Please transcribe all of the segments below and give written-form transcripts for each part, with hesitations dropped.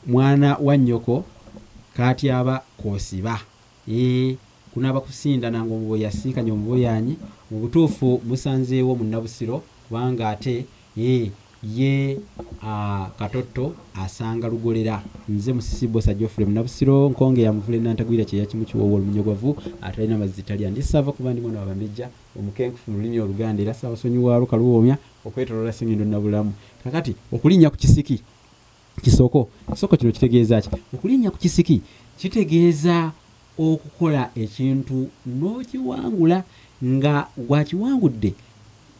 mwana wa nnyoko katyaba kosiba kunaba kusinda nango mbo yasiikanya omuboyanyi mu butuufu musanzeewo munnabusiro kubanga ate ye katotto asanga lugolera nze musisi bosa Geoffrey munnabusiro nkonge ya muvule nantagwira kye yakimu kiwowo omunyogwavu atalina mazzi talya ndi sava kuba ndi mwana wabambejja omukenkufu mu lulimi Oluganda era Ssaabasonyiwaalo Kaluwoomya okwetoloola Ssenyindo Nabulamu. Kakati okulinnya ku Kisiki Kisoko kino kitegeeza ki? Okulinnya ku Kisiki kitegeeza okukola ekintu n'okiwangula nga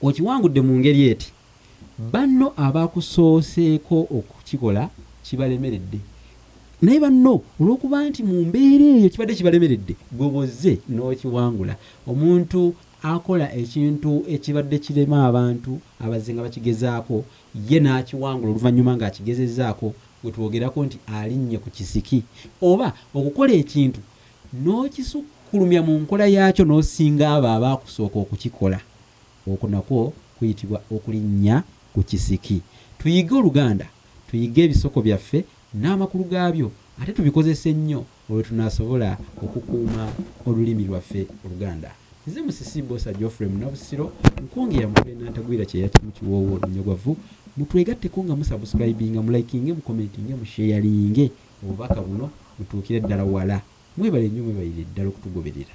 okiwangudde mu ngeri eti banno abakusooseeko okukikola kibalemeredde naye banno olw'okuba nti mu mbeera eyo kibadde kibalemeredde gobozze n'okiwangula. Omuntu akola ekintu ekibadde kirema abantu abazze nga bakigezaako ye n'akiwangula oluvannyuma ng'akigezezzaako gwe twogerako nti alinnye ku Kisiki. Oba okukola ekintu n'okisukkulumya mu nkola yaakyo n'osinga abo abaakusooka okukikola, okwo nakwo kuyitibwa okulinnya ku Kisiki. Tuyige Oluganda, tuyige ebisoko byaffe n'amakulu gaabyo, ate tubikozese nnyo olwo tunaasobola okukuuma olulimi lwaffe Oluganda. Nze musisi bosa Geoffrey munnabusiro nkonge ya muvule nantagwira kye yakimu kiwoowo omunyogwavu. Mutwegatteko nga musubscribinga, mulikinge, mukomentinge, musharinge obubaka buno mutuukire ddala wala. Mwebale nnyo, mwebalire ddala okutugoberera.